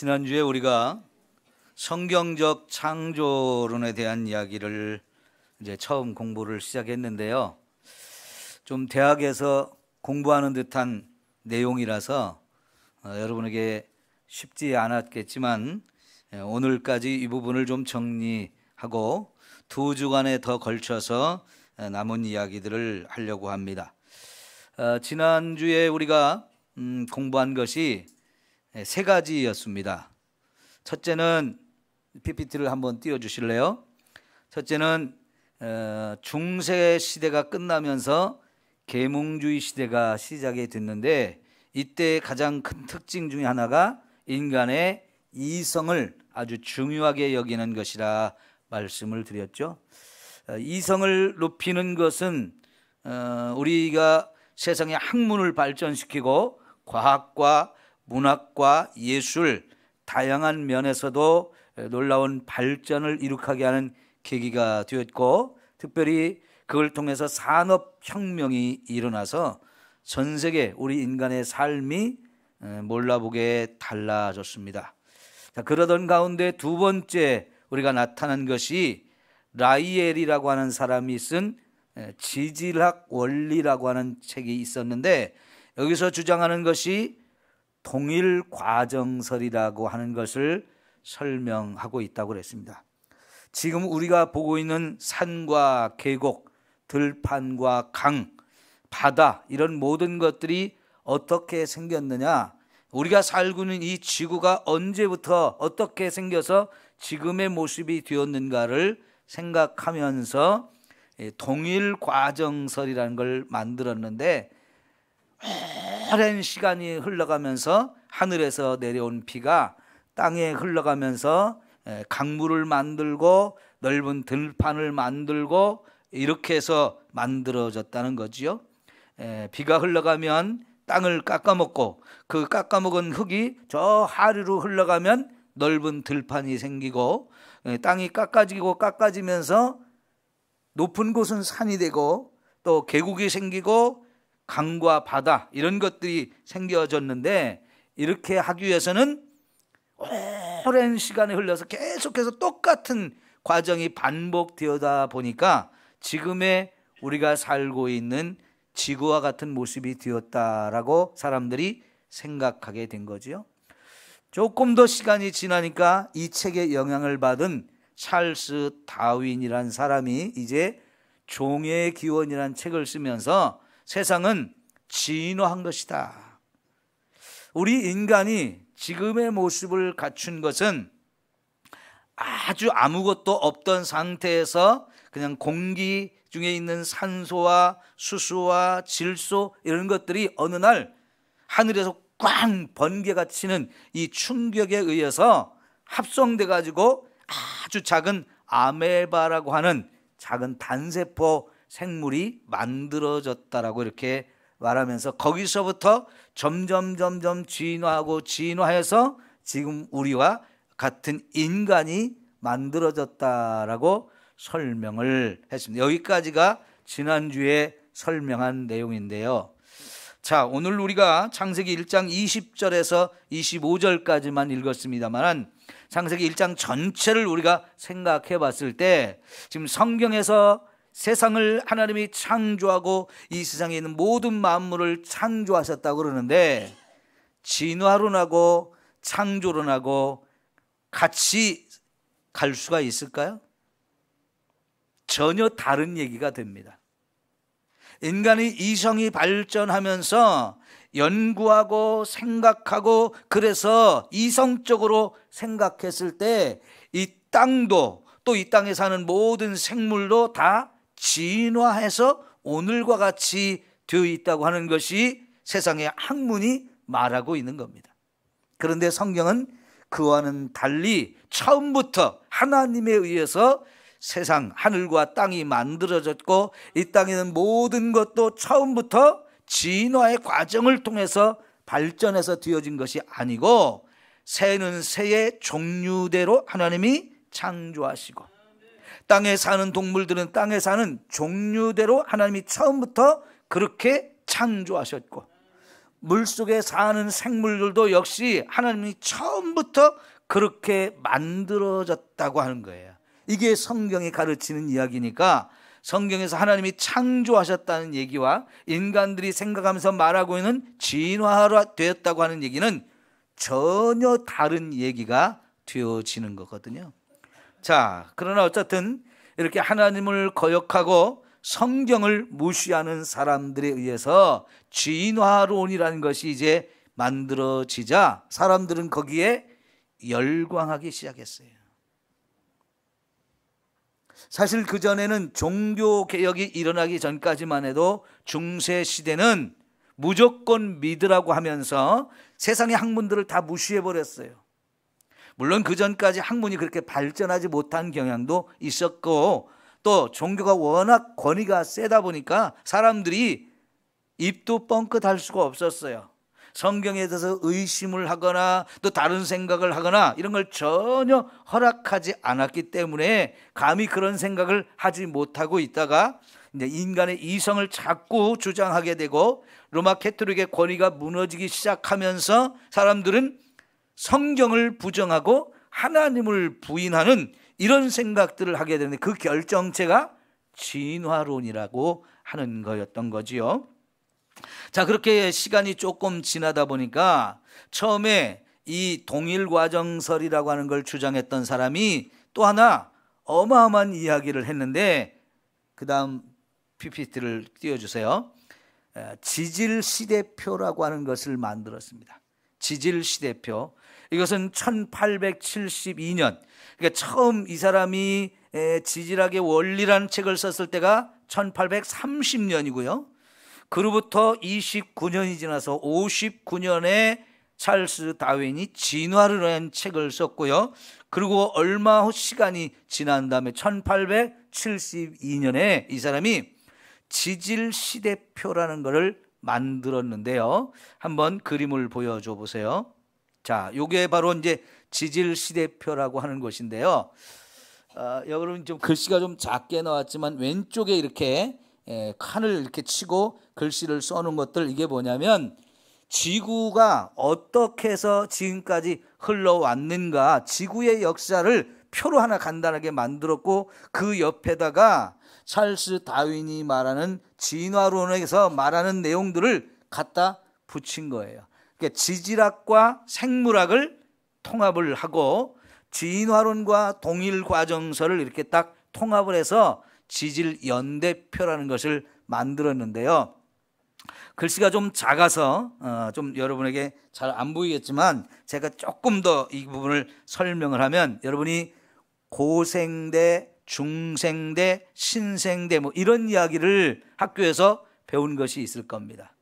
지난주에 우리가 성경적 창조론에 대한 이야기를 이제 처음 공부를 시작했는데요. 좀 대학에서 공부하는 듯한 내용이라서 여러분에게 쉽지 않았겠지만 오늘까지 이 부분을 좀 정리하고 2주간에 더 걸쳐서 남은 이야기들을 하려고 합니다. 지난주에 우리가 공부한 것이 3가지였습니다. 첫째는 PPT를 한번 띄워주실래요? 첫째는 중세 시대가 끝나면서 계몽주의 시대가 시작이 됐는데, 이때 가장 큰 특징 중에 하나가 인간의 이성을 아주 중요하게 여기는 것이라 말씀을 드렸죠. 이성을 높이는 것은 우리가 세상의 학문을 발전시키고 과학과 문학과 예술 다양한 면에서도 놀라운 발전을 이룩하게 하는 계기가 되었고, 특별히 그걸 통해서 산업혁명이 일어나서 전 세계 우리 인간의 삶이 몰라보게 달라졌습니다. 자, 그러던 가운데 두 번째 우리가 나타난 것이 라이엘이라고 하는 사람이 쓴 지질학 원리라고 하는 책이 있었는데, 여기서 주장하는 것이 동일 과정설이라고 하는 것을 설명하고 있다고 그랬습니다. 지금 우리가 보고 있는 산과 계곡, 들판과 강, 바다, 이런 모든 것들이 어떻게 생겼느냐, 우리가 살고 있는 이 지구가 언제부터 어떻게 생겨서 지금의 모습이 되었는가를 생각하면서 동일 과정설이라는 걸 만들었는데, 오랜 시간이 흘러가면서 하늘에서 내려온 비가 땅에 흘러가면서 강물을 만들고 넓은 들판을 만들고 이렇게 해서 만들어졌다는 거지요. 비가 흘러가면 땅을 깎아먹고 그 깎아먹은 흙이 저 하류로 흘러가면 넓은 들판이 생기고, 땅이 깎아지면서 높은 곳은 산이 되고 또 계곡이 생기고 강과 바다, 이런 것들이 생겨졌는데, 이렇게 하기 위해서는 오랜 시간이 흘러서 계속해서 똑같은 과정이 반복되어다 보니까 지금의 우리가 살고 있는 지구와 같은 모습이 되었다라고 사람들이 생각하게 된 거죠. 조금 더 시간이 지나니까 이 책에 영향을 받은 찰스 다윈이라는 사람이 이제 종의 기원이라는 책을 쓰면서 세상은 진화한 것이다. 우리 인간이 지금의 모습을 갖춘 것은 아주 아무것도 없던 상태에서 그냥 공기 중에 있는 산소와 수소와 질소, 이런 것들이 어느 날 하늘에서 꽝 번개가 치는 이 충격에 의해서 합성돼 가지고 아주 작은 아메바라고 하는 작은 단세포 생물이 만들어졌다라고 이렇게 말하면서, 거기서부터 점점 진화해서 지금 우리와 같은 인간이 만들어졌다라고 설명을 했습니다. 여기까지가 지난주에 설명한 내용인데요. 자, 오늘 우리가 창세기 1장 20절에서 25절까지만 읽었습니다만, 창세기 1장 전체를 우리가 생각해 봤을 때 지금 성경에서 세상을 하나님이 창조하고 이 세상에 있는 모든 만물을 창조하셨다고 그러는데, 진화론하고 창조론하고 같이 갈 수가 있을까요? 전혀 다른 얘기가 됩니다. 인간의 이성이 발전하면서 연구하고 생각하고, 그래서 이성적으로 생각했을 때 이 땅도 또 이 땅에 사는 모든 생물도 다 진화해서 오늘과 같이 되어 있다고 하는 것이 세상의 학문이 말하고 있는 겁니다. 그런데 성경은 그와는 달리 처음부터 하나님에 의해서 세상, 하늘과 땅이 만들어졌고, 이 땅에 있는 모든 것도 처음부터 진화의 과정을 통해서 발전해서 되어진 것이 아니고, 새는 새의 종류대로 하나님이 창조하시고, 땅에 사는 동물들은 땅에 사는 종류대로 하나님이 처음부터 그렇게 창조하셨고, 물속에 사는 생물들도 역시 하나님이 처음부터 그렇게 만들어졌다고 하는 거예요. 이게 성경이 가르치는 이야기니까 성경에서 하나님이 창조하셨다는 얘기와 인간들이 생각하면서 말하고 있는 진화되었다고 하는 얘기는 전혀 다른 얘기가 되어지는 거거든요. 자, 그러나 어쨌든 이렇게 하나님을 거역하고 성경을 무시하는 사람들에 의해서 진화론이라는 것이 이제 만들어지자 사람들은 거기에 열광하기 시작했어요. 사실 그전에는 종교개혁이 일어나기 전까지만 해도 중세시대는 무조건 믿으라고 하면서 세상의 학문들을 다 무시해버렸어요. 물론 그전까지 학문이 그렇게 발전하지 못한 경향도 있었고 또 종교가 워낙 권위가 세다 보니까 사람들이 입도 뻥끗할 수가 없었어요. 성경에 대해서 의심을 하거나 또 다른 생각을 하거나 이런 걸 전혀 허락하지 않았기 때문에 감히 그런 생각을 하지 못하고 있다가 이제 인간의 이성을 자꾸 주장하게 되고 로마 캐토릭의 권위가 무너지기 시작하면서 사람들은 성경을 부정하고 하나님을 부인하는 이런 생각들을 하게 되는데 그 결정체가 진화론이라고 하는 거였던 거지요. 자, 그렇게 시간이 조금 지나다 보니까 처음에 이 동일과정설이라고 하는 걸 주장했던 사람이 또 하나 어마어마한 이야기를 했는데 그 다음 PPT를 띄워주세요. 지질시대표라고 하는 것을 만들었습니다. 지질시대표. 이것은 1872년, 그러니까 처음 이 사람이 지질학의 원리라는 책을 썼을 때가 1830년이고요. 그로부터 29년이 지나서 59년에 찰스 다윈이 진화를 한 책을 썼고요. 그리고 얼마 후 시간이 지난 다음에 1872년에 이 사람이 지질시대표라는 것을 만들었는데요. 한번 그림을 보여줘 보세요. 자, 요게 바로 이제 지질시대표라고 하는 것인데요. 여러분 좀 글씨가 좀 작게 나왔지만 왼쪽에 이렇게 칸을 이렇게 치고 글씨를 써놓은 것들, 이게 뭐냐면 지구가 어떻게 해서 지금까지 흘러왔는가, 지구의 역사를 표로 하나 간단하게 만들었고 그 옆에다가 찰스 다윈이 말하는 진화론에서 말하는 내용들을 갖다 붙인 거예요. 그러니까 지질학과 생물학을 통합을 하고 진화론과 동일과정설을 이렇게 딱 통합을 해서 지질연대표라는 것을 만들었는데요. 글씨가 좀 작아서 좀 여러분에게 잘 안 보이겠지만 제가 조금 더 이 부분을 설명을 하면 여러분이 고생대, 중생대, 신생대 뭐 이런 이야기를 학교에서 배운 것이 있을 겁니다.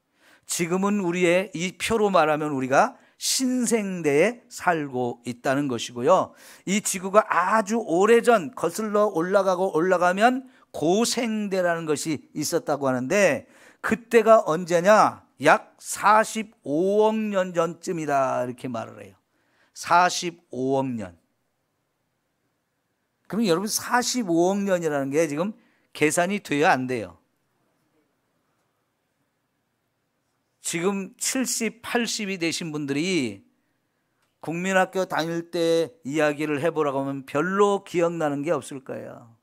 지금은 우리의 이 표로 말하면 우리가 신생대에 살고 있다는 것이고요. 이 지구가 아주 오래전 거슬러 올라가면 고생대라는 것이 있었다고 하는데 그때가 언제냐? 약 45억 년 전쯤이다 이렇게 말을 해요. 45억 년. 그럼 여러분 45억 년이라는 게 지금 계산이 돼요, 안 돼요? 지금 70, 80이 되신 분들이 국민학교 다닐 때 이야기를 해보라고 하면 별로 기억나는 게 없을 거예요.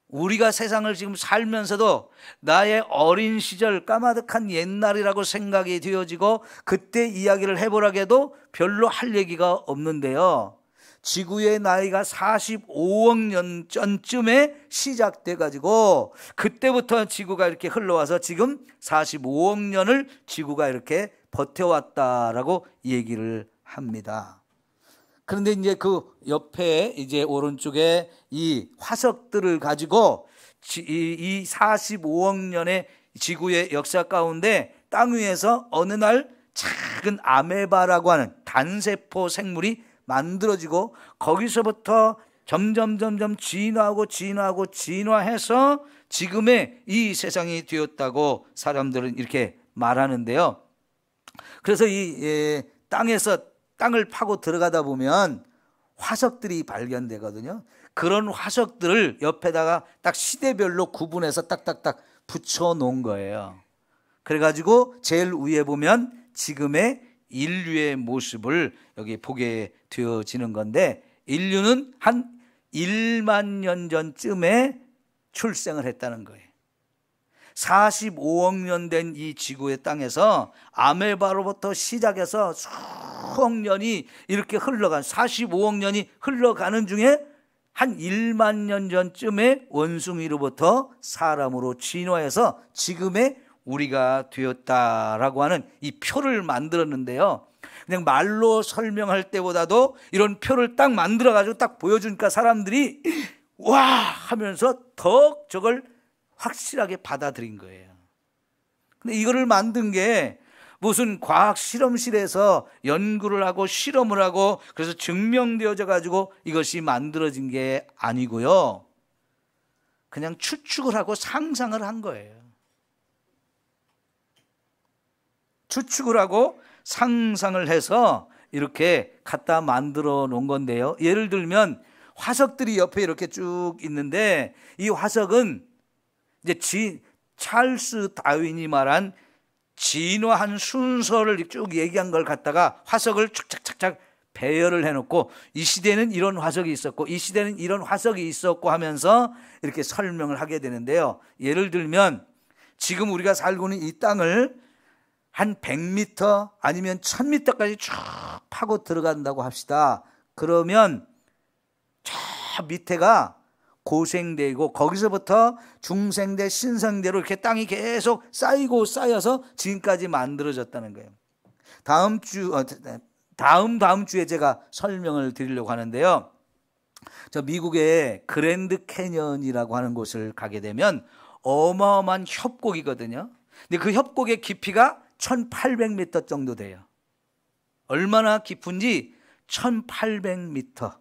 우리가 세상을 지금 살면서도 나의 어린 시절 까마득한 옛날이라고 생각이 되어지고 그때 이야기를 해보라고 해도 별로 할 얘기가 없는데요. 지구의 나이가 45억 년 전쯤에 시작돼 가지고 그때부터 지구가 이렇게 흘러와서 지금 45억 년을 지구가 이렇게 버텨왔다라고 얘기를 합니다. 그런데 이제 그 옆에 이제 오른쪽에 이 화석들을 가지고 이 45억 년의 지구의 역사 가운데 땅 위에서 어느 날 작은 아메바라고 하는 단세포 생물이 만들어지고 거기서부터 점점 진화해서 지금의 이 세상이 되었다고 사람들은 이렇게 말하는데요. 그래서 이 땅을 파고 들어가다 보면 화석들이 발견되거든요. 그런 화석들을 옆에다가 딱 시대별로 구분해서 딱딱딱 붙여 놓은 거예요. 그래가지고 제일 위에 보면 지금의 인류의 모습을 여기 보게 되어지는 건데, 인류는 한 1만 년 전쯤에 출생을 했다는 거예요. 45억 년 된 이 지구의 땅에서 아메바로부터 시작해서 수억 년이 이렇게 흘러간, 45억 년이 흘러가는 중에 한 1만 년 전쯤에 원숭이로부터 사람으로 진화해서 지금의 우리가 되었다라고 하는 이 표를 만들었는데요. 그냥 말로 설명할 때보다도 이런 표를 딱 만들어가지고 딱 보여주니까 사람들이 와 하면서 더 저걸 확실하게 받아들인 거예요. 근데 이거를 만든 게 무슨 과학 실험실에서 연구를 하고 실험을 하고 그래서 증명되어져 가지고 이것이 만들어진 게 아니고요. 그냥 추측을 하고 상상을 한 거예요. 추측을 하고 상상을 해서 이렇게 갖다 만들어 놓은 건데요. 예를 들면 화석들이 옆에 이렇게 쭉 있는데, 이 화석은 이제 찰스 다윈이 말한 진화한 순서를 쭉 얘기한 걸 갖다가 화석을 착착착착 배열을 해놓고, 이 시대는 이런 화석이 있었고 이 시대는 이런 화석이 있었고 하면서 이렇게 설명을 하게 되는데요. 예를 들면 지금 우리가 살고 있는 이 땅을 한 100m 아니면 1000m까지 쭉 파고 들어간다고 합시다. 그러면 저 밑에가 고생대이고 거기서부터 중생대, 신생대로 이렇게 땅이 계속 쌓이고 쌓여서 지금까지 만들어졌다는 거예요. 다음 주에 제가 설명을 드리려고 하는데요. 저 미국의 그랜드 캐년이라고 하는 곳을 가게 되면 어마어마한 협곡이거든요. 근데 그 협곡의 깊이가 1800m 정도 돼요. 얼마나 깊은지 1800m.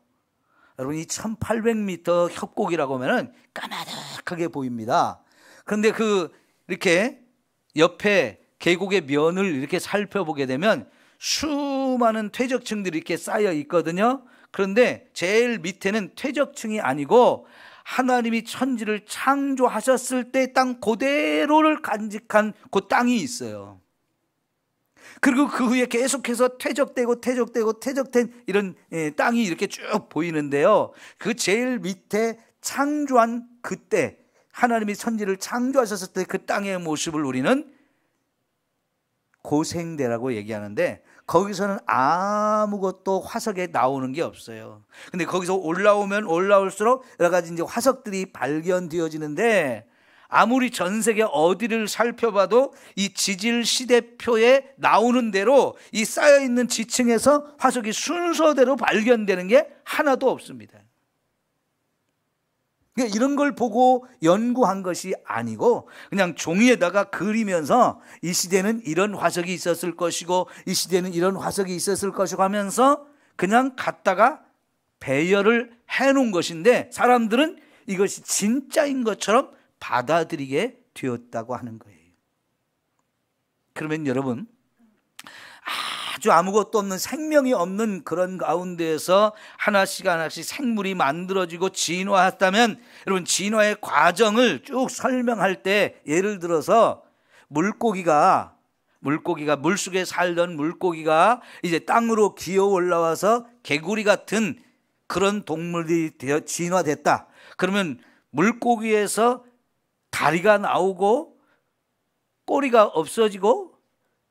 여러분, 이 1800m 협곡이라고 하면은 까마득하게 보입니다. 그런데 이렇게 옆에 계곡의 면을 이렇게 살펴보게 되면 수많은 퇴적층들이 이렇게 쌓여 있거든요. 그런데 제일 밑에는 퇴적층이 아니고 하나님이 천지를 창조하셨을 때 땅 그대로를 간직한 그 땅이 있어요. 그리고 그 후에 계속해서 퇴적되고 퇴적된 이런 땅이 이렇게 쭉 보이는데요. 그 제일 밑에 창조한 그때, 하나님이 천지를 창조하셨을 때 그 땅의 모습을 우리는 고생대라고 얘기하는데, 거기서는 아무것도 화석에 나오는 게 없어요. 근데 거기서 올라오면 올라올수록 여러 가지 이제 화석들이 발견되어지는데, 아무리 전 세계 어디를 살펴봐도 이 지질 시대표에 나오는 대로 이 쌓여있는 지층에서 화석이 순서대로 발견되는 게 하나도 없습니다. 이런 걸 보고 연구한 것이 아니고 그냥 종이에다가 그리면서 이 시대는 이런 화석이 있었을 것이고 이 시대는 이런 화석이 있었을 것이고 하면서 그냥 갖다가 배열을 해놓은 것인데, 사람들은 이것이 진짜인 것처럼 받아들이게 되었다고 하는 거예요. 그러면 여러분, 아주 아무것도 없는, 생명이 없는 그런 가운데에서 하나씩 하나씩 생물이 만들어지고 진화했다면, 여러분, 진화의 과정을 쭉 설명할 때 예를 들어서 물고기가 물속에 살던 물고기가 이제 땅으로 기어 올라와서 개구리 같은 그런 동물이 진화됐다. 그러면 물고기에서 다리가 나오고 꼬리가 없어지고,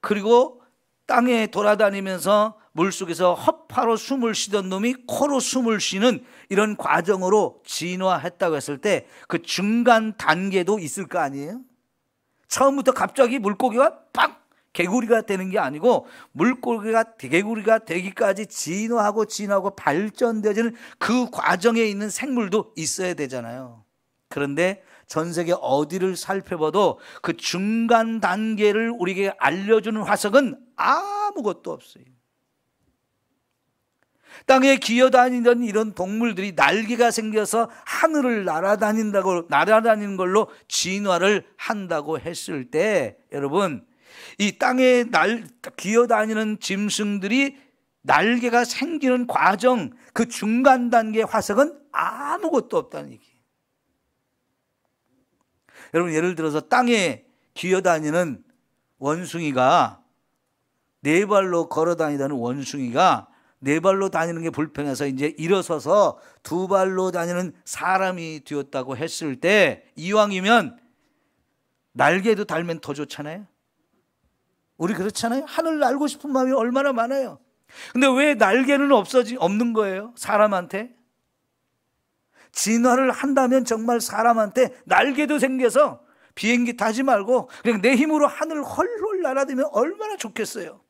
그리고 땅에 돌아다니면서 물속에서 허파로 숨을 쉬던 놈이 코로 숨을 쉬는 이런 과정으로 진화했다고 했을 때 그 중간 단계도 있을 거 아니에요? 처음부터 갑자기 물고기가 팍 개구리가 되는 게 아니고, 물고기가 개구리가 되기까지 진화하고 발전되어지는 그 과정에 있는 생물도 있어야 되잖아요. 그런데 전 세계 어디를 살펴봐도 그 중간 단계를 우리에게 알려주는 화석은 아무것도 없어요. 땅에 기어다니던 이런 동물들이 날개가 생겨서 하늘을 날아다니는 걸로 진화를 한다고 했을 때, 여러분, 이 땅에 기어다니는 짐승들이 날개가 생기는 과정, 그 중간 단계의 화석은 아무것도 없다는 얘기예요. 여러분, 예를 들어서 땅에 기어다니는 원숭이가 네 발로 걸어 다니던 원숭이가 네 발로 다니는 게 불편해서 이제 일어서서 두 발로 다니는 사람이 되었다고 했을 때 이왕이면 날개도 달면 더 좋잖아요. 우리 그렇잖아요. 하늘 날고 싶은 마음이 얼마나 많아요. 근데 왜 날개는 없는 거예요? 사람한테? 진화를 한다면 정말 사람한테 날개도 생겨서 비행기 타지 말고 그냥 내 힘으로 하늘 헐헐 날아다니면 얼마나 좋겠어요.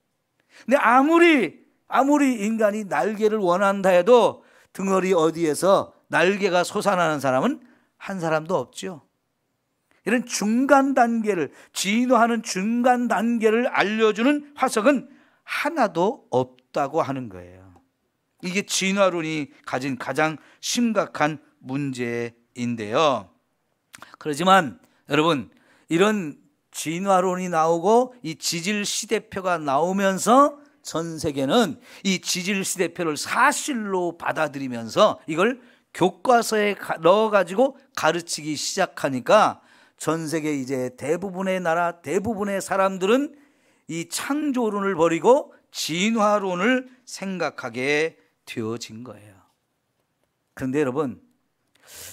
근데 아무리 인간이 날개를 원한다 해도 등허리 어디에서 날개가 솟아나는 사람은 한 사람도 없죠. 이런 중간 단계를, 진화하는 중간 단계를 알려주는 화석은 하나도 없다고 하는 거예요. 이게 진화론이 가진 가장 심각한 문제인데요. 그렇지만 여러분, 이런 진화론이 나오고 이 지질시대표가 나오면서 전 세계는 이 지질시대표를 사실로 받아들이면서 이걸 교과서에 넣어가지고 가르치기 시작하니까 전 세계 이제 대부분의 나라, 대부분의 사람들은 이 창조론을 버리고 진화론을 생각하게 되어진 거예요. 그런데 여러분,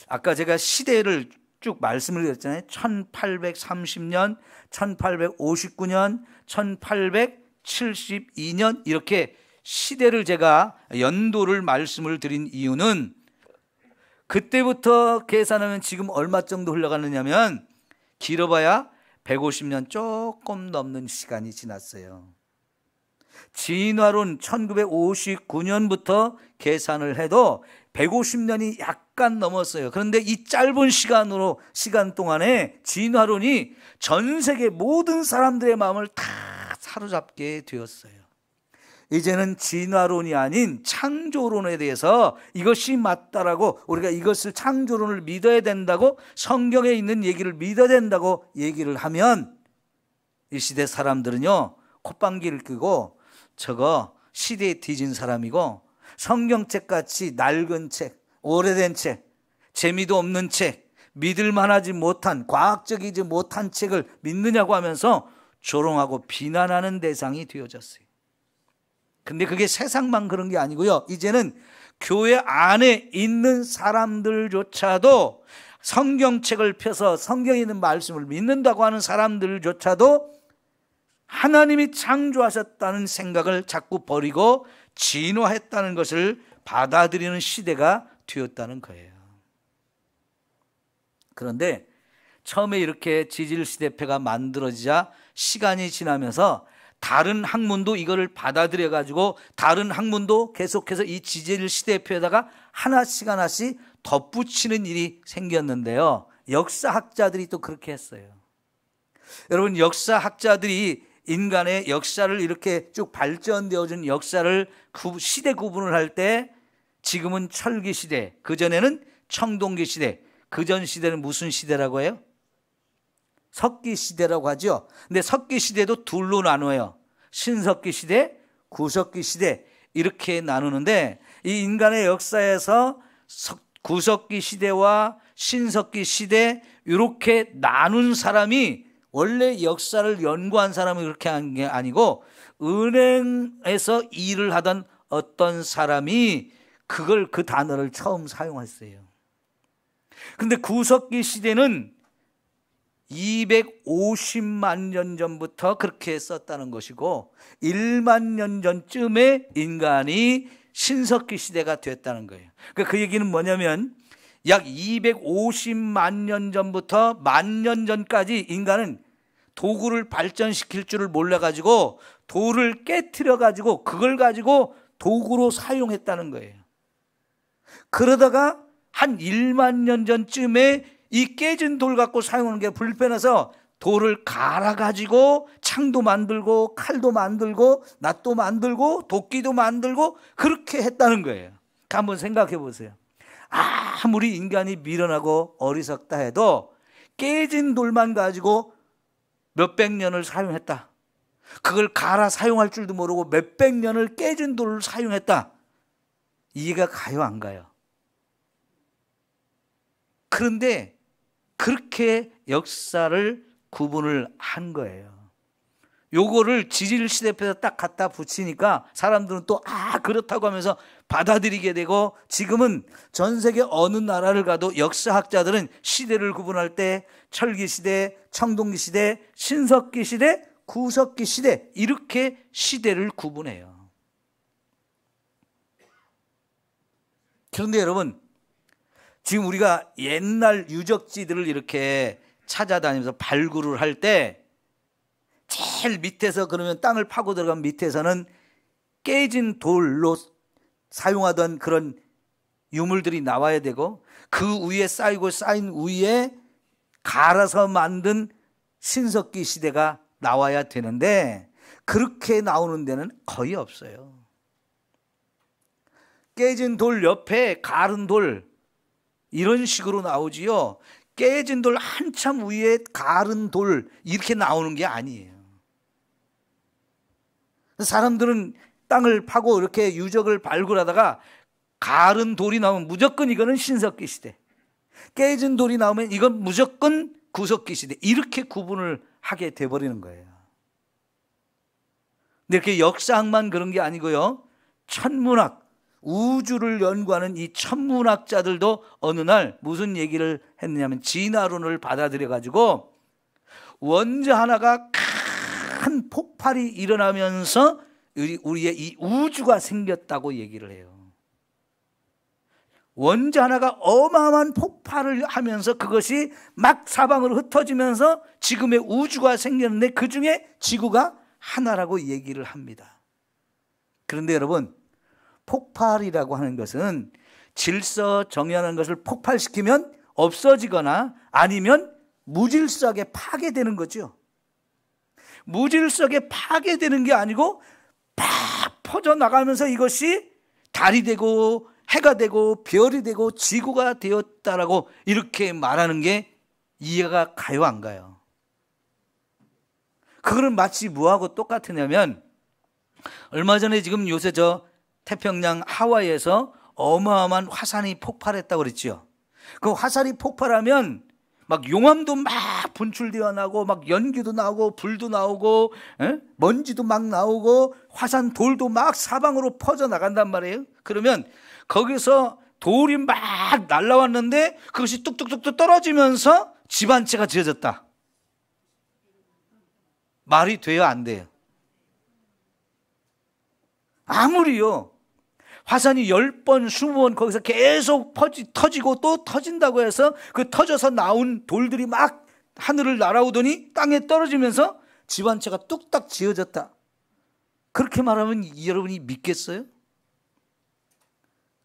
아까 제가 시대를 쭉 말씀을 드렸잖아요. 1830년, 1859년, 1872년 이렇게 시대를 제가 연도를 말씀을 드린 이유는 그때부터 계산하면 지금 얼마 정도 흘러가느냐면 길어봐야 150년 조금 넘는 시간이 지났어요. 진화론 1959년부터 계산을 해도 150년이 약간 넘었어요. 그런데 이 짧은 시간 동안에 진화론이 전 세계 모든 사람들의 마음을 다 사로잡게 되었어요. 이제는 진화론이 아닌 창조론에 대해서 이것이 맞다라고, 우리가 이것을 창조론을 믿어야 된다고, 성경에 있는 얘기를 믿어야 된다고 얘기를 하면 이 시대 사람들은요, 콧방귀를 끄고 저거 시대에 뒤진 사람이고 성경책 같이 낡은 책, 오래된 책, 재미도 없는 책, 믿을만하지 못한, 과학적이지 못한 책을 믿느냐고 하면서 조롱하고 비난하는 대상이 되어졌어요. 근데 그게 세상만 그런 게 아니고요. 이제는 교회 안에 있는 사람들조차도 성경책을 펴서 성경에 있는 말씀을 믿는다고 하는 사람들조차도 하나님이 창조하셨다는 생각을 자꾸 버리고 진화했다는 것을 받아들이는 시대가 되었다는 거예요. 그런데 처음에 이렇게 지질시대표가 만들어지자 시간이 지나면서 다른 학문도 이거를 받아들여 가지고 다른 학문도 계속해서 이 지질시대표에다가 하나씩 덧붙이는 일이 생겼는데요. 역사학자들이 또 그렇게 했어요. 여러분, 역사학자들이 인간의 역사를 이렇게 쭉 발전되어진 역사를 시대 구분을 할 때 지금은 철기 시대, 그전에는 청동기 시대, 그전 시대는 무슨 시대라고 해요? 석기 시대라고 하죠. 근데 석기 시대도 둘로 나눠요. 신석기 시대, 구석기 시대 이렇게 나누는데 이 인간의 역사에서 구석기 시대와 신석기 시대 이렇게 나눈 사람이 원래 역사를 연구한 사람이 그렇게 한 게 아니고 은행에서 일을 하던 어떤 사람이 그 단어를 처음 사용했어요. 근데 구석기 시대는 250만 년 전부터 그렇게 썼다는 것이고 1만 년 전쯤에 인간이 신석기 시대가 됐다는 거예요. 그러니까 그 얘기는 뭐냐면 약 250만 년 전부터 10,000년 전까지 인간은 도구를 발전시킬 줄을 몰라가지고 돌을 깨트려가지고 그걸 가지고 도구로 사용했다는 거예요. 그러다가 한 1만 년 전쯤에 이 깨진 돌 갖고 사용하는 게 불편해서 돌을 갈아가지고 창도 만들고 칼도 만들고 낫도 만들고 도끼도 만들고 그렇게 했다는 거예요. 한번 생각해 보세요. 아무리 인간이 미련하고 어리석다 해도 깨진 돌만 가지고 몇백 년을 사용했다. 그걸 갈아 사용할 줄도 모르고 몇백 년을 깨진 돌을 사용했다. 이해가 가요, 안 가요? 그런데 그렇게 역사를 구분을 한 거예요. 요거를 지질 시대표에서 딱 갖다 붙이니까 사람들은 또 그렇다고 하면서 받아들이게 되고, 지금은 전 세계 어느 나라를 가도 역사학자들은 시대를 구분할 때 철기 시대, 청동기 시대, 신석기 시대, 구석기 시대, 이렇게 시대를 구분해요. 그런데 여러분, 지금 우리가 옛날 유적지들을 이렇게 찾아다니면서 발굴을 할 때 제일 밑에서, 그러면 땅을 파고 들어간 밑에서는 깨진 돌로 사용하던 그런 유물들이 나와야 되고, 그 위에 쌓인 위에 갈아서 만든 신석기 시대가 나와야 되는데, 그렇게 나오는 데는 거의 없어요. 깨진 돌 옆에 갈은 돌, 이런 식으로 나오지요. 깨진 돌 한참 위에 갈은 돌, 이렇게 나오는 게 아니에요. 사람들은 땅을 파고 이렇게 유적을 발굴하다가 갈은 돌이 나오면 무조건 이거는 신석기 시대, 깨진 돌이 나오면 이건 무조건 구석기 시대, 이렇게 구분을 하게 돼버리는 거예요. 근데 이렇게 역사학만 그런 게 아니고요, 천문학, 우주를 연구하는 이 천문학자들도 어느 날 무슨 얘기를 했느냐면, 진화론을 받아들여 가지고 원자 하나가 큰 폭발이 일어나면서 우리의 이 우주가 생겼다고 얘기를 해요. 원자 하나가 어마어마한 폭발을 하면서 그것이 막 사방으로 흩어지면서 지금의 우주가 생겼는데, 그 중에 지구가 하나라고 얘기를 합니다. 그런데 여러분, 폭발이라고 하는 것은 질서 정연한 것을 폭발시키면 없어지거나 아니면 무질서하게 파괴되는 거죠. 무질서하게 파괴되는 게 아니고 팍 퍼져나가면서 이것이 달이 되고 해가 되고 별이 되고 지구가 되었다라고 이렇게 말하는 게 이해가 가요, 안 가요? 그거는 마치 뭐하고 똑같으냐면, 얼마 전에 지금 요새 태평양 하와이에서 어마어마한 화산이 폭발했다고 그랬죠. 그 화산이 폭발하면 막 용암도 막 분출되어 나고, 막 연기도 나오고, 불도 나오고, 먼지도 막 나오고, 화산 돌도 막 사방으로 퍼져 나간단 말이에요. 그러면 거기서 돌이 막 날라왔는데 그것이 뚝뚝뚝뚝 떨어지면서 집 한 채가 지어졌다. 말이 돼요, 안 돼요? 아무리요, 화산이 10번, 20번 거기서 계속 터지고 또 터진다고 해서 그 터져서 나온 돌들이 막 하늘을 날아오더니 땅에 떨어지면서 집 한 채가 뚝딱 지어졌다, 그렇게 말하면 여러분이 믿겠어요?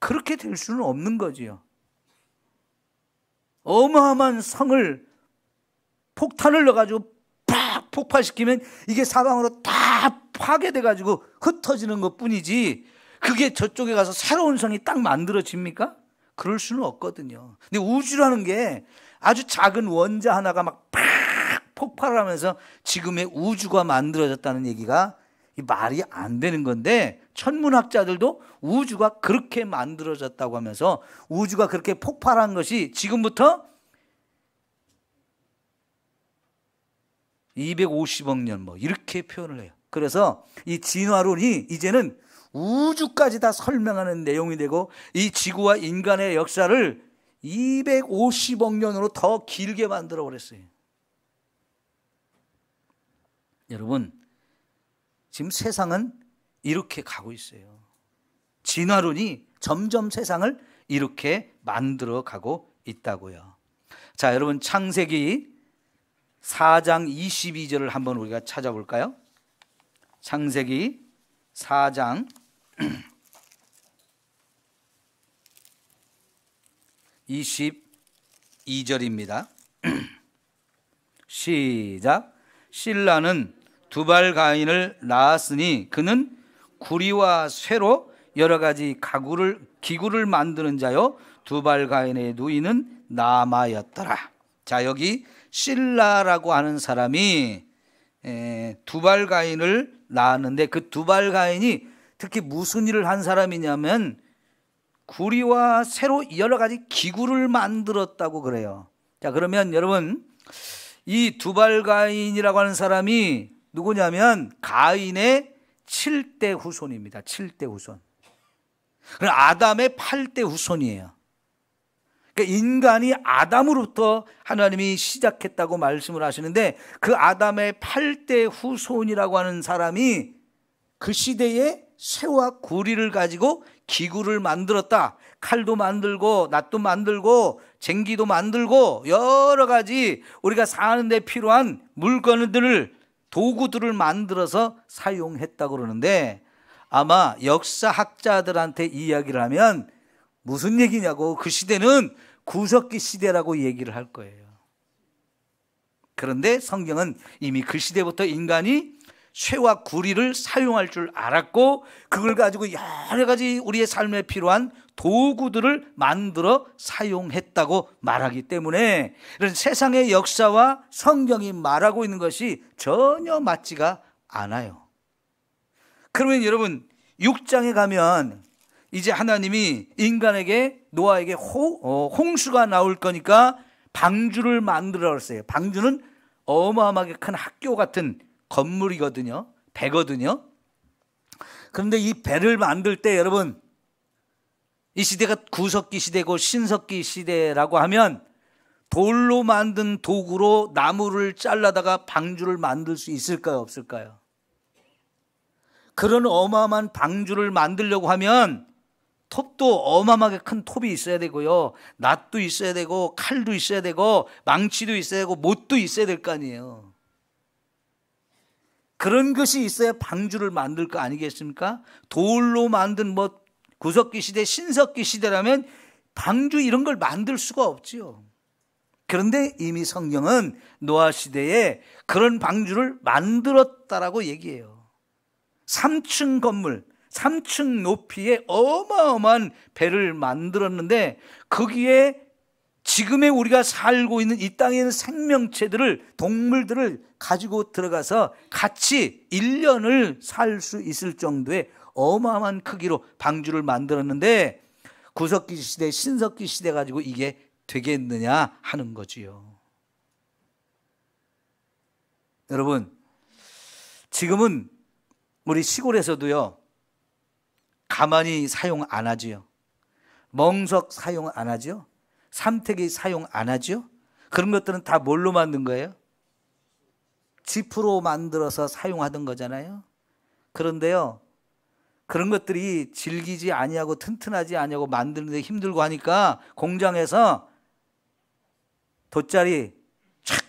그렇게 될 수는 없는 거지요. 어마어마한 성을 폭탄을 넣어가지고 팍 폭발시키면 이게 사방으로 다 파괴돼가지고 흩어지는 것 뿐이지, 그게 저쪽에 가서 새로운 성이 딱 만들어집니까? 그럴 수는 없거든요. 근데 우주라는 게 아주 작은 원자 하나가 막 팍 폭발하면서 지금의 우주가 만들어졌다는 얘기가 말이 안 되는 건데, 천문학자들도 우주가 그렇게 만들어졌다고 하면서, 우주가 그렇게 폭발한 것이 지금부터 250억 년 이렇게 표현을 해요. 그래서 이 진화론이 이제는 우주까지 다 설명하는 내용이 되고, 이 지구와 인간의 역사를 250억 년으로 더 길게 만들어 버렸어요. 여러분, 지금 세상은 이렇게 가고 있어요. 진화론이 점점 세상을 이렇게 만들어 가고 있다고요. 자, 여러분, 창세기 4장 22절을 한번 우리가 찾아볼까요? 창세기 4장 22절입니다. 시작. 실라는 두발 가인을 낳았으니 그는 구리와 쇠로 여러 가지 기구를 만드는 자요, 두발 가인의 누이는 나마였더라. 자, 여기 실라라고 하는 사람이 두발 가인을 낳았는데, 그 두발 가인이 특히 무슨 일을 한 사람이냐면 구리와 쇠로 여러 가지 기구를 만들었다고 그래요. 자, 그러면 여러분, 이 두발 가인이라고 하는 사람이 누구냐면 가인의 7대 후손입니다. 7대 후손. 그럼 아담의 8대 후손이에요. 그러니까 인간이 아담으로부터 하나님이 시작했다고 말씀을 하시는데, 그 아담의 8대 후손이라고 하는 사람이 그 시대에 쇠와 구리를 가지고 기구를 만들었다. 칼도 만들고 낫도 만들고 쟁기도 만들고 여러 가지 우리가 사는 데 필요한 물건들을, 도구들을 만들어서 사용했다고 그러는데, 아마 역사학자들한테 이야기를 하면 무슨 얘기냐고, 그 시대는 구석기 시대라고 얘기를 할 거예요. 그런데 성경은 이미 그 시대부터 인간이 쇠와 구리를 사용할 줄 알았고, 그걸 가지고 여러 가지 우리의 삶에 필요한 도구들을 만들어 사용했다고 말하기 때문에, 이런 세상의 역사와 성경이 말하고 있는 것이 전혀 맞지가 않아요. 그러면 여러분, 6장에 가면 이제 하나님이 인간에게, 노아에게 홍수가 나올 거니까 방주를 만들었어요. 방주는 어마어마하게 큰 학교 같은 건물이거든요. 배거든요. 그런데 이 배를 만들 때 여러분, 이 시대가 구석기 시대고 신석기 시대라고 하면 돌로 만든 도구로 나무를 잘라다가 방주를 만들 수 있을까요? 없을까요? 그런 어마어마한 방주를 만들려고 하면 톱도 어마어마하게 큰 톱이 있어야 되고요, 낫도 있어야 되고 칼도 있어야 되고 망치도 있어야 되고 못도 있어야 될 거 아니에요. 그런 것이 있어야 방주를 만들 거 아니겠습니까? 돌로 만든 구석기 시대, 신석기 시대라면 방주 이런 걸 만들 수가 없지요. 그런데 이미 성경은 노아 시대에 그런 방주를 만들었다라고 얘기해요. 3층 건물, 3층 높이의 어마어마한 배를 만들었는데, 거기에 지금의 우리가 살고 있는 이 땅에 있는 생명체들을, 동물들을 가지고 들어가서 같이 1년을 살 수 있을 정도의 어마어마한 크기로 방주를 만들었는데, 구석기 시대, 신석기 시대 가지고 이게 되겠느냐 하는 거지요. 여러분, 지금은 우리 시골에서도요, 가만히 사용 안 하지요. 멍석 사용 안 하죠. 삼태기 사용 안 하죠. 그런 것들은 다 뭘로 만든 거예요? 지프로 만들어서 사용하던 거잖아요. 그런데요, 그런 것들이 질기지 아니하고 튼튼하지 아니하고 만드는데 힘들고 하니까 공장에서 돗자리 착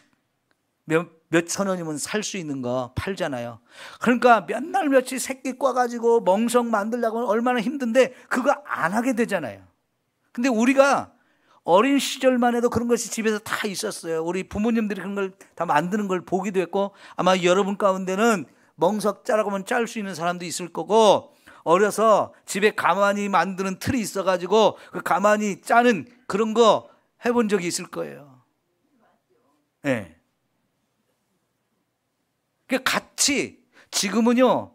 몇천 원이면 살 수 있는 거 팔잖아요. 그러니까 몇 날 며칠 새끼 꽈가지고 멍석 만들려고 하면 얼마나 힘든데 그거 안 하게 되잖아요. 근데 우리가 어린 시절만 해도 그런 것이 집에서 다 있었어요. 우리 부모님들이 그런 걸 다 만드는 걸 보기도 했고, 아마 여러분 가운데는 멍석 짜라고 하면 짤 수 있는 사람도 있을 거고, 어려서 집에 가만히 만드는 틀이 있어가지고 그 가만히 짜는 그런 거 해본 적이 있을 거예요. 네. 같이 지금은요,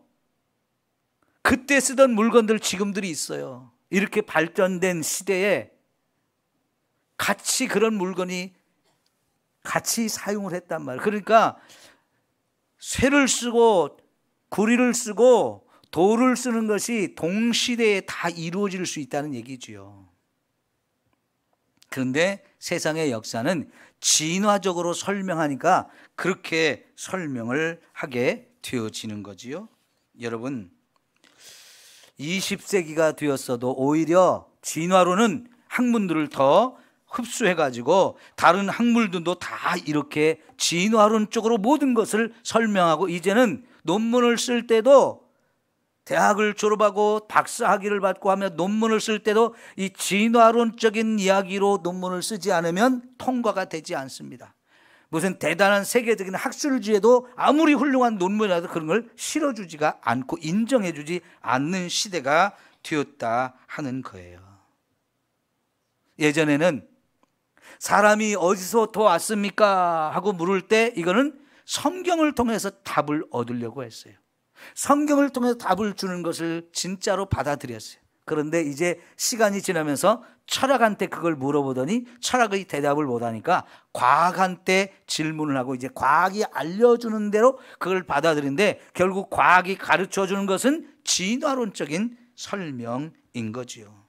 그때 쓰던 물건들 지금들이 있어요. 이렇게 발전된 시대에 같이 그런 물건이 같이 사용을 했단 말이에요. 그러니까 쇠를 쓰고 구리를 쓰고 돌을 쓰는 것이 동시대에 다 이루어질 수 있다는 얘기지요. 그런데 세상의 역사는 진화적으로 설명하니까 그렇게 설명을 하게 되어지는 거지요. 여러분, 20세기가 되었어도 오히려 진화론은 학문들을 더 흡수해가지고 다른 학문들도 다 이렇게 진화론 쪽으로 모든 것을 설명하고, 이제는 논문을 쓸 때도 대학을 졸업하고 박사학위를 받고 하면 논문을 쓸 때도 이 진화론적인 이야기로 논문을 쓰지 않으면 통과가 되지 않습니다. 무슨 대단한 세계적인 학술지에도 아무리 훌륭한 논문이라도 그런 걸 실어주지가 않고 인정해주지 않는 시대가 되었다 하는 거예요. 예전에는 사람이 어디서부터 왔습니까? 하고 물을 때 이거는 성경을 통해서 답을 얻으려고 했어요. 성경을 통해서 답을 주는 것을 진짜로 받아들였어요. 그런데 이제 시간이 지나면서 철학한테 그걸 물어보더니 철학의 대답을 못하니까 과학한테 질문을 하고 이제 과학이 알려주는 대로 그걸 받아들이는데 결국 과학이 가르쳐주는 것은 진화론적인 설명인 거지요.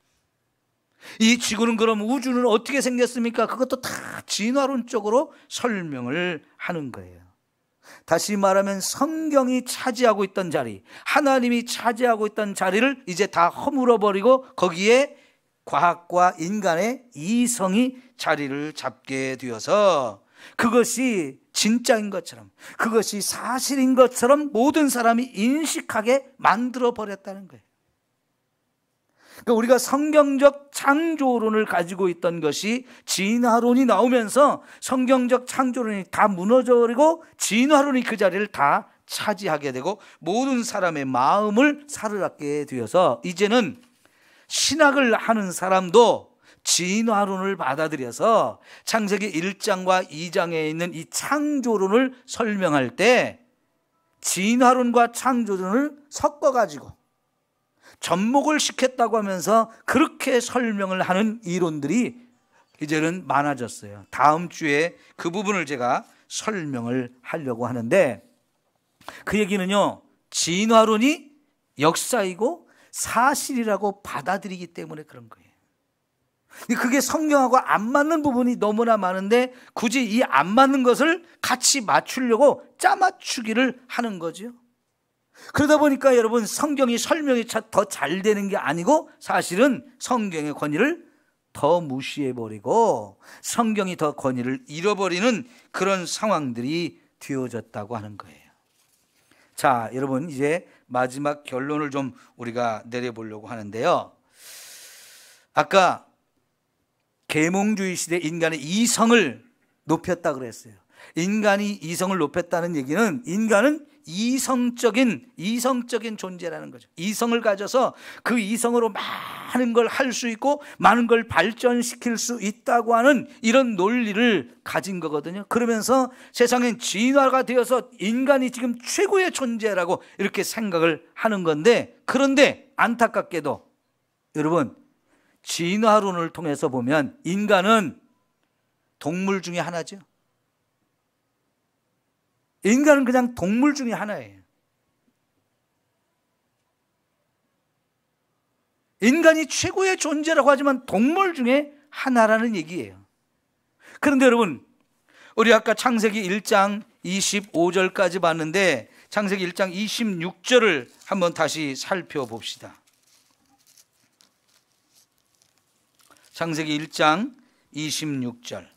이 지구는 그럼 우주는 어떻게 생겼습니까? 그것도 다 진화론적으로 설명을 하는 거예요. 다시 말하면 성경이 차지하고 있던 자리, 하나님이 차지하고 있던 자리를 이제 다 허물어버리고 거기에 과학과 인간의 이성이 자리를 잡게 되어서 그것이 진짜인 것처럼, 그것이 사실인 것처럼 모든 사람이 인식하게 만들어버렸다는 거예요. 그러니까 우리가 성경적 창조론을 가지고 있던 것이 진화론이 나오면서 성경적 창조론이 다 무너져버리고 진화론이 그 자리를 다 차지하게 되고 모든 사람의 마음을 사로잡게 되어서 이제는 신학을 하는 사람도 진화론을 받아들여서 창세기 1장과 2장에 있는 이 창조론을 설명할 때 진화론과 창조론을 섞어가지고 접목을 시켰다고 하면서 그렇게 설명을 하는 이론들이 이제는 많아졌어요. 다음 주에 그 부분을 제가 설명을 하려고 하는데 그 얘기는요, 진화론이 역사이고 사실이라고 받아들이기 때문에 그런 거예요. 그게 성경하고 안 맞는 부분이 너무나 많은데 굳이 이 안 맞는 것을 같이 맞추려고 짜맞추기를 하는 거죠. 그러다 보니까 여러분 성경이 설명이 더 잘 되는 게 아니고 사실은 성경의 권위를 더 무시해버리고 성경이 더 권위를 잃어버리는 그런 상황들이 되어졌다고 하는 거예요. 자, 여러분 이제 마지막 결론을 좀 우리가 내려보려고 하는데요. 아까 계몽주의 시대 인간의 이성을 높였다 그랬어요. 인간이 이성을 높였다는 얘기는 인간은 이성적인 존재라는 거죠. 이성을 가져서 그 이성으로 많은 걸 할 수 있고 많은 걸 발전시킬 수 있다고 하는 이런 논리를 가진 거거든요. 그러면서 세상엔 진화가 되어서 인간이 지금 최고의 존재라고 이렇게 생각을 하는 건데, 그런데 안타깝게도 여러분 진화론을 통해서 보면 인간은 동물 중에 하나죠. 인간은 그냥 동물 중에 하나예요. 인간이 최고의 존재라고 하지만 동물 중에 하나라는 얘기예요. 그런데 여러분, 우리 아까 창세기 1장 25절까지 봤는데 창세기 1장 26절을 한번 다시 살펴봅시다. 창세기 1장 26절.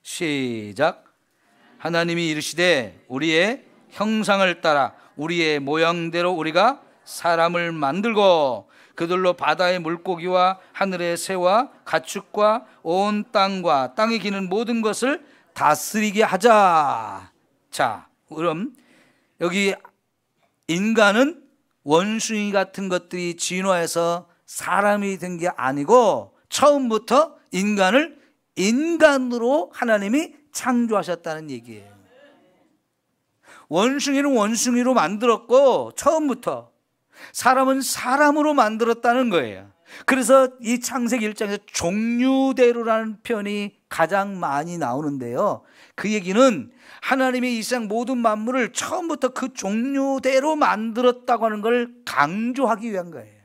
시작. 하나님이 이르시되 우리의 형상을 따라 우리의 모양대로 우리가 사람을 만들고 그들로 바다의 물고기와 하늘의 새와 가축과 온 땅과 땅에 기는 모든 것을 다스리게 하자. 자, 그럼 여기 인간은 원숭이 같은 것들이 진화해서 사람이 된 게 아니고 처음부터 인간을 인간으로 하나님이 창조하셨다는 얘기예요. 원숭이는 원숭이로 만들었고 처음부터 사람은 사람으로 만들었다는 거예요. 그래서 이 창세기 1장에서 종류대로라는 표현이 가장 많이 나오는데요, 그 얘기는 하나님이 이 세상 모든 만물을 처음부터 그 종류대로 만들었다고 하는 걸 강조하기 위한 거예요.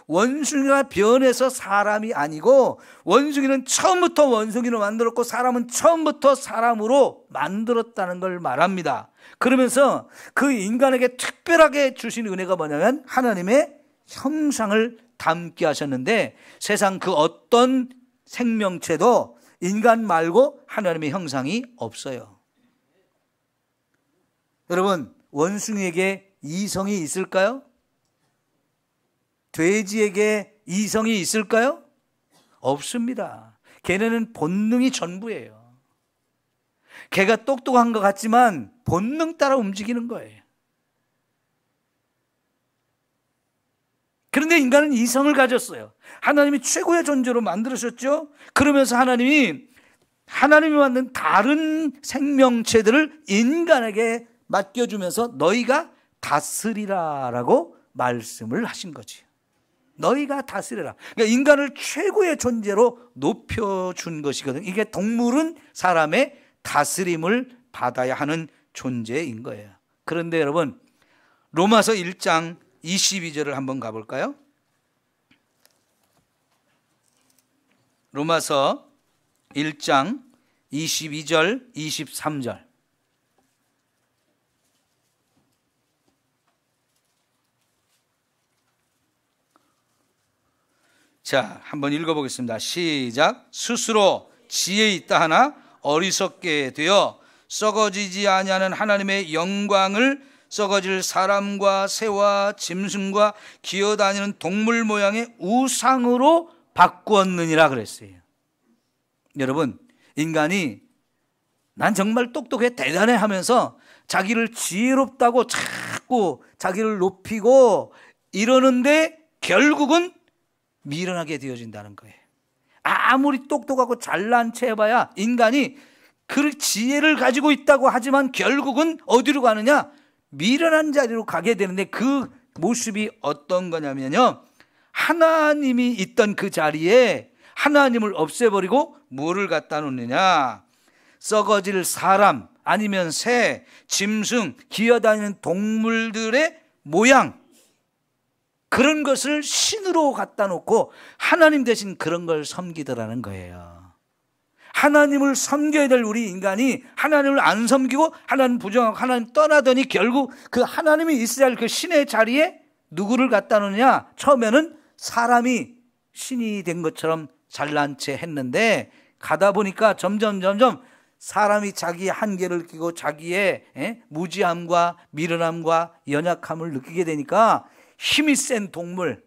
원숭이가 변해서 사람이 아니고 원숭이는 처음부터 원숭이로 만들었고 사람은 처음부터 사람으로 만들었다는 걸 말합니다. 그러면서 그 인간에게 특별하게 주신 은혜가 뭐냐면 하나님의 형상을 담게 하셨는데 세상 그 어떤 생명체도 인간 말고 하나님의 형상이 없어요. 여러분, 원숭이에게 이성이 있을까요? 돼지에게 이성이 있을까요? 없습니다. 걔네는 본능이 전부예요. 걔가 똑똑한 것 같지만 본능 따라 움직이는 거예요. 그런데 인간은 이성을 가졌어요. 하나님이 최고의 존재로 만들으셨죠. 그러면서 하나님이 만든 다른 생명체들을 인간에게 맡겨주면서 너희가 다스리라라고 말씀을 하신 거지. 너희가 다스려라. 그러니까 인간을 최고의 존재로 높여준 것이거든. 이게 동물은 사람의 다스림을 받아야 하는 존재인 거예요. 그런데 여러분, 로마서 1장 22절을 한번 가볼까요? 로마서 1장 22절, 23절. 자, 한번 읽어보겠습니다. 시작. 스스로 지혜 있다 하나 어리석게 되어 썩어지지 아니하는 하나님의 영광을 썩어질 사람과 새와 짐승과 기어다니는 동물 모양의 우상으로 바꾸었느니라 그랬어요. 여러분, 인간이 난 정말 똑똑해 대단해 하면서 자기를 지혜롭다고 자꾸 자기를 높이고 이러는데 결국은 미련하게 되어진다는 거예요. 아무리 똑똑하고 잘난 체 해봐야 인간이 그 지혜를 가지고 있다고 하지만 결국은 어디로 가느냐? 미련한 자리로 가게 되는데 그 모습이 어떤 거냐면요, 하나님이 있던 그 자리에 하나님을 없애버리고 뭐를 갖다 놓느냐? 썩어질 사람 아니면 새, 짐승, 기어다니는 동물들의 모양, 그런 것을 신으로 갖다 놓고 하나님 대신 그런 걸 섬기더라는 거예요. 하나님을 섬겨야 될 우리 인간이 하나님을 안 섬기고 하나님 부정하고 하나님 떠나더니 결국 그 하나님이 있어야 할 그 신의 자리에 누구를 갖다 놓느냐? 처음에는 사람이 신이 된 것처럼 잘난 체 했는데 가다 보니까 점점 사람이 자기의 한계를 느끼고 자기의 무지함과 미련함과 연약함을 느끼게 되니까 힘이 센 동물,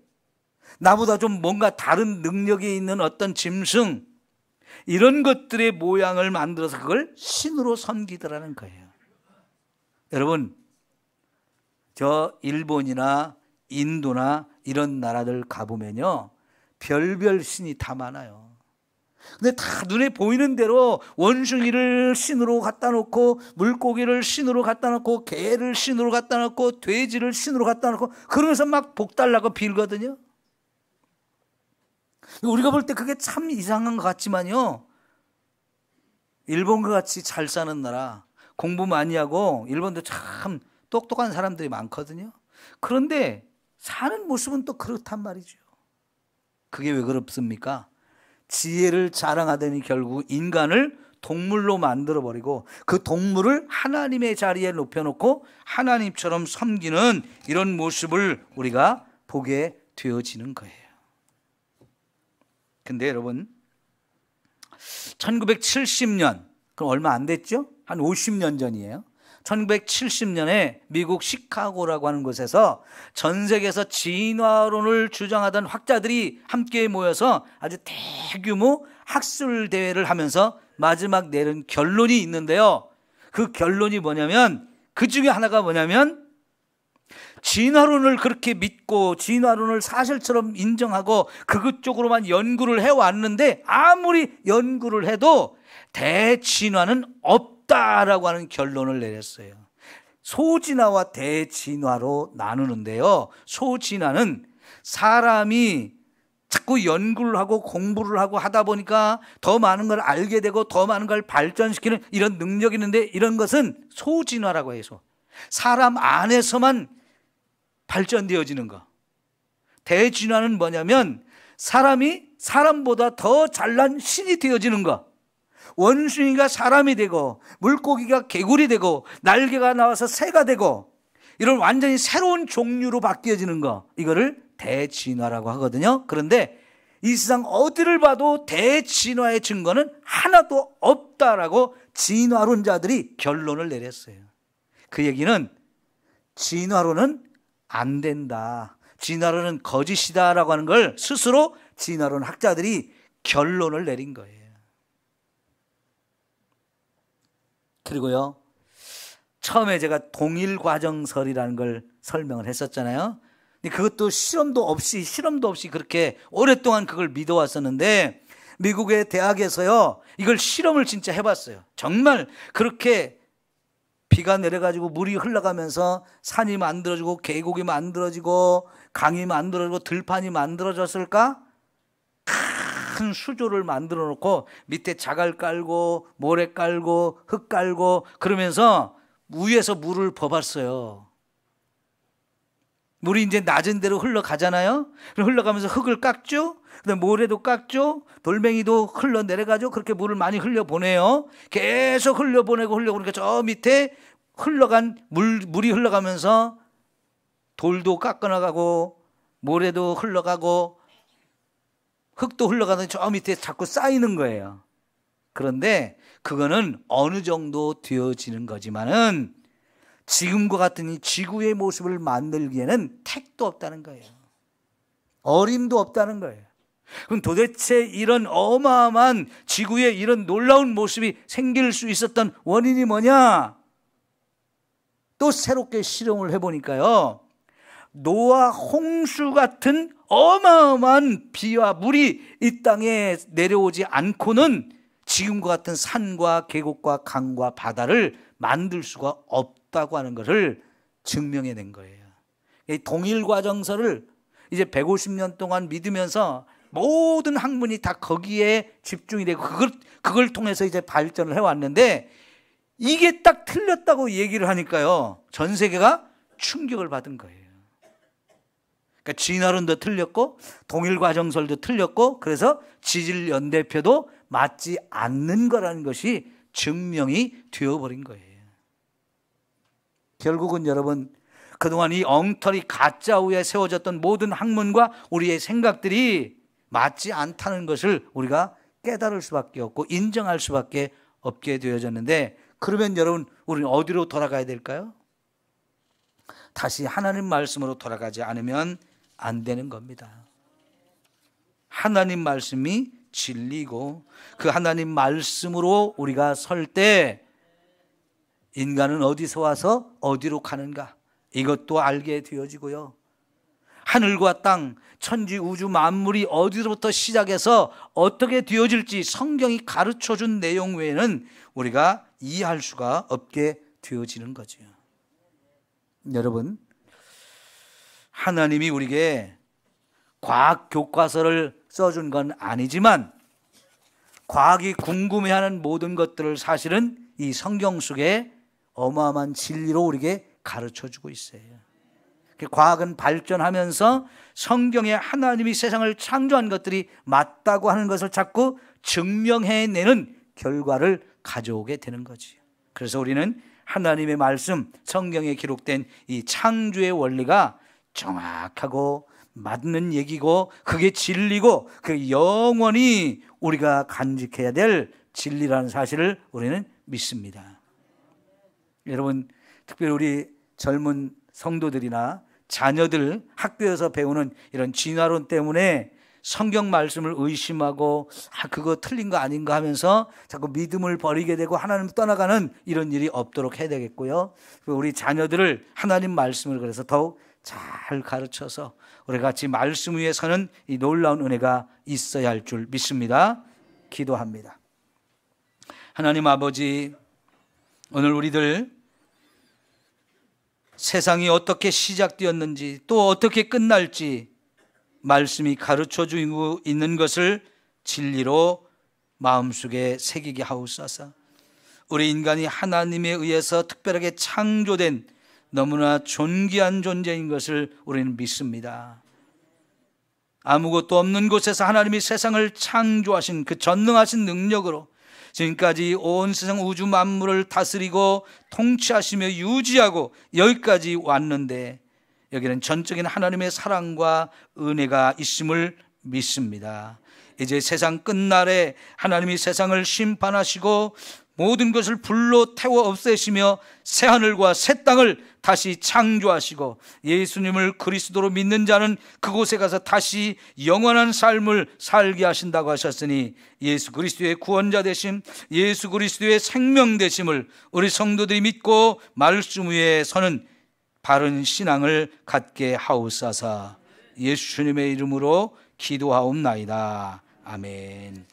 나보다 좀 뭔가 다른 능력이 있는 어떤 짐승, 이런 것들의 모양을 만들어서 그걸 신으로 섬기더라는 거예요. 여러분, 저 일본이나 인도나 이런 나라들 가보면요, 별별 신이 다 많아요. 근데 다 눈에 보이는 대로 원숭이를 신으로 갖다 놓고 물고기를 신으로 갖다 놓고 개를 신으로 갖다 놓고 돼지를 신으로 갖다 놓고 그러면서 막 복달라고 빌거든요. 우리가 볼 때 그게 참 이상한 것 같지만요, 일본과 같이 잘 사는 나라, 공부 많이 하고 일본도 참 똑똑한 사람들이 많거든요. 그런데 사는 모습은 또 그렇단 말이죠. 그게 왜 그렇습니까? 지혜를 자랑하더니 결국 인간을 동물로 만들어버리고 그 동물을 하나님의 자리에 높여놓고 하나님처럼 섬기는 이런 모습을 우리가 보게 되어지는 거예요. 근데 여러분, 1970년, 그럼 얼마 안 됐죠? 한 50년 전이에요. 1970년에 미국 시카고라고 하는 곳에서 전 세계에서 진화론을 주장하던 학자들이 함께 모여서 아주 대규모 학술 대회를 하면서 마지막 내린 결론이 있는데요, 그 결론이 뭐냐면, 그 중에 하나가 뭐냐면, 진화론을 그렇게 믿고 진화론을 사실처럼 인정하고 그것 쪽으로만 연구를 해왔는데 아무리 연구를 해도 대진화는 없다라고 하는 결론을 내렸어요. 소진화와 대진화로 나누는데요, 소진화는 사람이 자꾸 연구를 하고 공부를 하고 하다 보니까 더 많은 걸 알게 되고 더 많은 걸 발전시키는 이런 능력이 있는데, 이런 것은 소진화라고 해서 사람 안에서만 발전되어지는 거. 대진화는 뭐냐면 사람이 사람보다 더 잘난 신이 되어지는 거. 원숭이가 사람이 되고 물고기가 개구리 되고 날개가 나와서 새가 되고 이런 완전히 새로운 종류로 바뀌어지는 거, 이거를 대진화라고 하거든요. 그런데 이 세상 어디를 봐도 대진화의 증거는 하나도 없다라고 진화론자들이 결론을 내렸어요. 그 얘기는 진화론은 안 된다, 진화론은 거짓이다라고 하는 걸 스스로 진화론 학자들이 결론을 내린 거예요. 그리고요, 처음에 제가 동일과정설이라는 걸 설명을 했었잖아요. 근데 그것도 실험도 없이 그렇게 오랫동안 그걸 믿어왔었는데 미국의 대학에서요, 이걸 실험을 진짜 해봤어요. 정말 그렇게 비가 내려가지고 물이 흘러가면서 산이 만들어지고 계곡이 만들어지고 강이 만들어지고 들판이 만들어졌을까? 큰 수조를 만들어 놓고 밑에 자갈 깔고 모래 깔고 흙 깔고 그러면서 위에서 물을 퍼봤어요. 물이 이제 낮은 데로 흘러가잖아요. 그럼 흘러가면서 흙을 깎죠. 그다음에 모래도 깎죠. 돌멩이도 흘러내려가죠. 그렇게 물을 많이 흘려보내요. 계속 흘려보내고 저 밑에 흘러간 물이 흘러가면서 돌도 깎아나가고 모래도 흘러가고 흙도 흘러가는 저 밑에 자꾸 쌓이는 거예요. 그런데 그거는 어느 정도 되어지는 거지만은 지금과 같은 이 지구의 모습을 만들기에는 택도 없다는 거예요. 어림도 없다는 거예요. 그럼 도대체 이런 어마어마한 지구의 이런 놀라운 모습이 생길 수 있었던 원인이 뭐냐? 또 새롭게 실험을 해보니까요, 노아 홍수 같은 어마어마한 비와 물이 이 땅에 내려오지 않고는 지금과 같은 산과 계곡과 강과 바다를 만들 수가 없다고 하는 것을 증명해낸 거예요. 이 동일과정설을 이제 150년 동안 믿으면서 모든 학문이 다 거기에 집중이 되고 그걸 통해서 이제 발전을 해왔는데, 이게 딱 틀렸다고 얘기를 하니까요, 전 세계가 충격을 받은 거예요. 그러니까 진화론도 틀렸고 동일과정설도 틀렸고, 그래서 지질연대표도 맞지 않는 거라는 것이 증명이 되어버린 거예요. 결국은 여러분, 그동안 이 엉터리 가짜 위에 세워졌던 모든 학문과 우리의 생각들이 맞지 않다는 것을 우리가 깨달을 수밖에 없고 인정할 수밖에 없게 되어졌는데, 그러면 여러분, 우리는 어디로 돌아가야 될까요? 다시 하나님 말씀으로 돌아가지 않으면 안 되는 겁니다. 하나님 말씀이 진리고 그 하나님 말씀으로 우리가 설 때 인간은 어디서 와서 어디로 가는가, 이것도 알게 되어지고요, 하늘과 땅, 천지 우주 만물이 어디로부터 시작해서 어떻게 되어질지 성경이 가르쳐준 내용 외에는 우리가 이해할 수가 없게 되어지는 거죠. 여러분, 하나님이 우리에게 과학 교과서를 써준 건 아니지만 과학이 궁금해하는 모든 것들을 사실은 이 성경 속에 어마어마한 진리로 우리에게 가르쳐주고 있어요. 과학은 발전하면서 성경에 하나님이 세상을 창조한 것들이 맞다고 하는 것을 자꾸 증명해내는 결과를 가져오게 되는 거죠. 그래서 우리는 하나님의 말씀, 성경에 기록된 이 창조의 원리가 정확하고 맞는 얘기고 그게 진리고 그 영원히 우리가 간직해야 될 진리라는 사실을 우리는 믿습니다. 여러분, 특별히 우리 젊은 성도들이나 자녀들 학교에서 배우는 이런 진화론 때문에 성경 말씀을 의심하고 그거 틀린 거 아닌가 하면서 자꾸 믿음을 버리게 되고 하나님을 떠나가는 이런 일이 없도록 해야 되겠고요, 우리 자녀들을 하나님 말씀을 그래서 더욱 잘 가르쳐서 우리 같이 말씀 위에 서는 이 놀라운 은혜가 있어야 할 줄 믿습니다. 기도합니다. 하나님 아버지, 오늘 우리들 세상이 어떻게 시작되었는지 또 어떻게 끝날지 말씀이 가르쳐주고 있는 것을 진리로 마음속에 새기게 하옵소서. 우리 인간이 하나님에 의해서 특별하게 창조된 너무나 존귀한 존재인 것을 우리는 믿습니다. 아무것도 없는 곳에서 하나님이 세상을 창조하신 그 전능하신 능력으로 지금까지 온 세상 우주 만물을 다스리고 통치하시며 유지하고 여기까지 왔는데, 여기는 전적인 하나님의 사랑과 은혜가 있음을 믿습니다. 이제 세상 끝날에 하나님이 세상을 심판하시고 모든 것을 불로 태워 없애시며 새하늘과 새 땅을 다시 창조하시고 예수님을 그리스도로 믿는 자는 그곳에 가서 다시 영원한 삶을 살게 하신다고 하셨으니, 예수 그리스도의 구원자 되심, 예수 그리스도의 생명 되심을 우리 성도들이 믿고 말씀 위에 서는 바른 신앙을 갖게 하옵소서. 예수 주님의 이름으로 기도하옵나이다. 아멘.